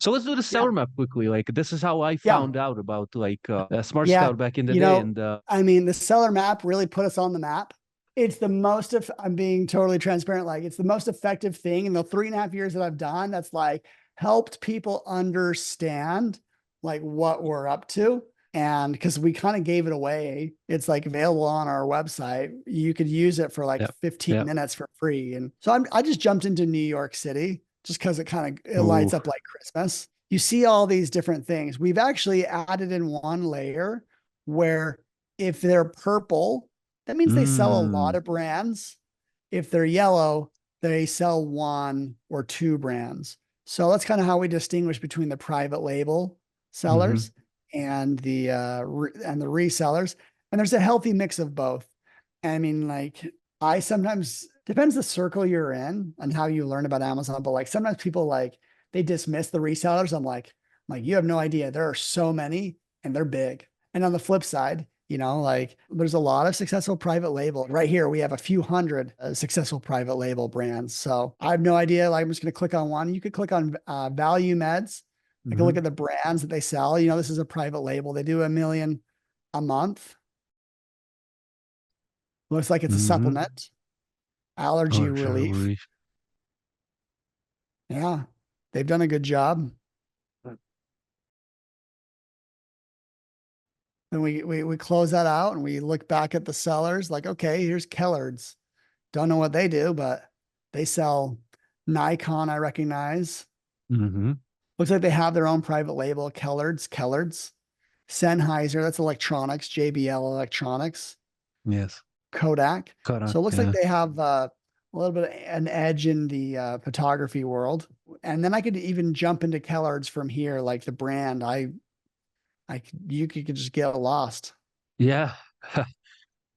So let's do the Yeah. seller map quickly. Like this is how I Yeah. found out about like Smart Yeah. Scout back in the You day. know, And I mean, the seller map really put us on the map. It's the most of, I'm being totally transparent. Like it's the most effective thing in the 3.5 years that I've done. That's like helped people understand like what we're up to. And because we kind of gave it away, it's like available on our website. You could use it for like yeah, 15 yeah. minutes for free. And so I just jumped into New York City just because it lights Ooh. up like Christmas. You see all these different things. We've actually added in one layer where if they're purple, that means they sell a lot Mm. of brands. If they're yellow, they sell one or two brands. So that's kind of how we distinguish between the private label Hmm. sellers and the resellers. And there's a healthy mix of both. I mean, like I sometimes depends the circle you're in and how you learn about Amazon, but like sometimes people like they dismiss the resellers. I'm like, you have no idea. There are so many and they're big. And on the flip side, like there's a lot of successful private label. Right here, we have a few hundred successful private label brands. So I have no idea. Like I'm just going to click on one. You could click on Value Meds. Take a look Hmm. at the brands that they sell. This is a private label. They do 1 million a month. Looks like it's a Hmm. supplement, allergy Oh, sure. relief. Yeah, they've done a good job. And we close that out and we look back at the sellers like, okay, here's KELLARDS. Don't know what they do, but they sell Nikon, I recognize. Hmm. Looks like they have their own private label, KELLARDS. Sennheiser, that's electronics, JBL Electronics, Yes. Kodak. Kodak. So it looks like Yeah. they have a little bit of an edge in the photography world. And then I could even jump into KELLARDS from here, like the brand. You could just get lost. Yeah.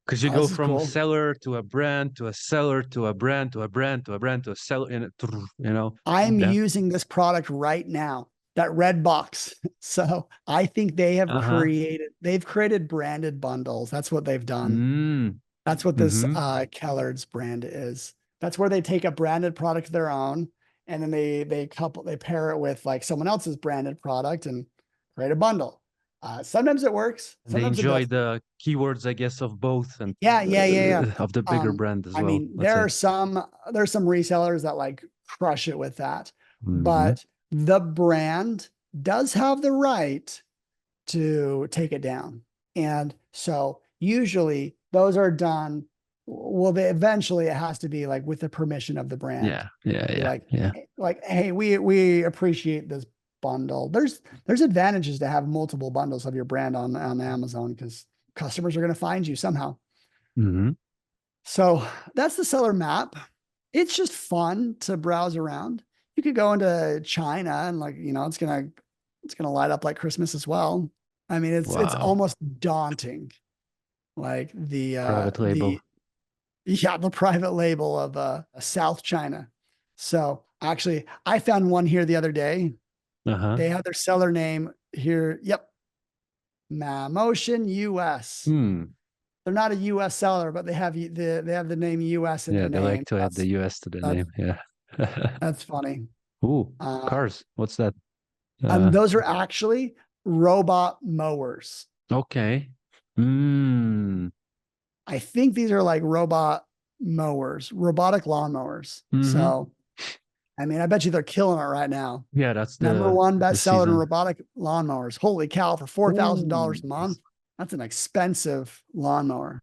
Because you Oh, go this is from cool. seller to a brand to a seller to a brand to a brand to a brand to a seller, and I'm yeah. using this product right now, that red box. So I think Uh-huh. they've created branded bundles. That's what they've done. Mm. That's what this Mm-hmm. KELLARDS brand is. That's where they take a branded product of their own and then they pair it with like someone else's branded product and create a bundle. Sometimes it works, And they sometimes it enjoy doesn't. the keywords, I guess, of both and Yeah. of the bigger brand as I well, mean, let's say. there's some resellers that like crush it with that, Mm-hmm. but the brand does have the right to take it down. And so usually those are done. Well, eventually it has to be like with the permission of the brand. Yeah, yeah, Be yeah, yeah. like, hey, we appreciate this bundle. There's advantages to have multiple bundles of your brand on Amazon because customers are going to find you somehow. Mm-hmm. So that's the seller map. It's just fun to browse around. You could go into China and like, it's gonna light up like Christmas as well. I mean, it's Wow. almost daunting. Like Private label. the private label of South China. So actually I found one here the other day. Uh-huh. They have their seller name here. Yep. Motion US. Hmm. They're not a US seller, but they have the name US in Yeah, their they like name. to add the US to the That's name. Yeah. that's funny. Ooh, Uh, cars. What's that? Uh, those are actually robot mowers. okay. Hmm. I think these are like robotic lawn mowers. Mm-hmm. So, I mean, I bet you they're killing it right now. Yeah, that's Number the one the bestseller in season. robotic lawnmowers. Holy cow, for $4,000 Ooh. a month. That's an expensive lawnmower.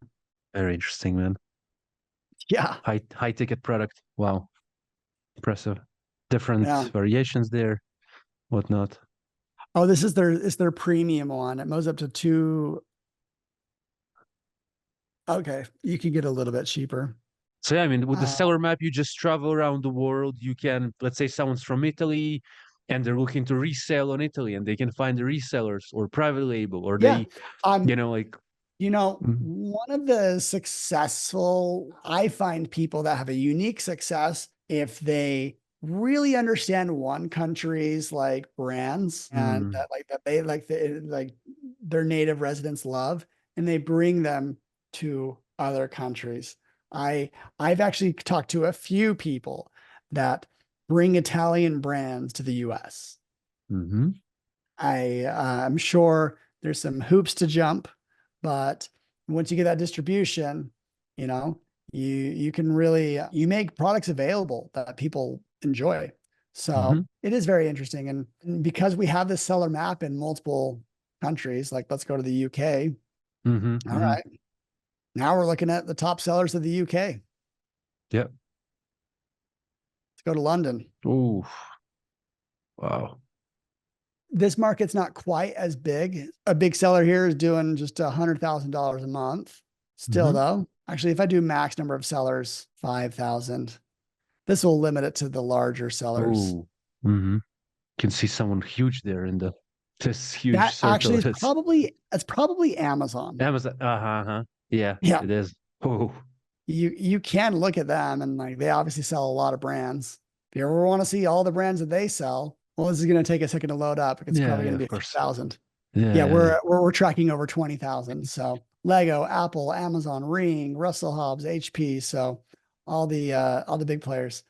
Very interesting, man. Yeah. High ticket product. Wow. Impressive. Different Yeah. variations there, whatnot. Oh, it's their premium one. It mows up to two. Okay. You can get a little bit cheaper. So yeah, I mean, with the Uh, seller map, you just travel around the world. You can, let's say someone's from Italy and they're looking to resell on Italy and they can find the resellers or private label or yeah. they, Um, like, mhm. One of the I find people that have a unique success if they really understand one country's like brands and Mm. that they like their native residents love and they bring them to other countries. I've actually talked to a few people that bring Italian brands to the US. Mm-hmm. I'm sure there's some hoops to jump, but once you get that distribution, you know, you can really, you make products available that people enjoy. Mm-hmm. So it is very interesting. And because we have this seller map in multiple countries, like let's go to the UK. Mm-hmm. All Mm-hmm. right. Now we're looking at the top sellers of the UK. Yep. Let's go to London. Oh, wow. This market's not quite as big. A big seller here is doing just $100,000 a month. Still Mm-hmm. though, actually, if I do max number of sellers, 5,000, this will limit it to the larger sellers. Oh, mm-hmm. Can see someone huge there in the this huge That circle. actually is probably Amazon. Amazon. Uh-huh. Yeah, Yeah. it is. Oh, You can look at them and like they obviously sell a lot of brands. If you ever want to see all the brands that they sell, well, this is going to take a second to load up. It's yeah, probably yeah, going to be of a few course. thousand. Yeah, Yeah, yeah, yeah. we're tracking over 20,000. So Lego, Apple, Amazon, Ring, Russell Hobbs, HP. So all the big players.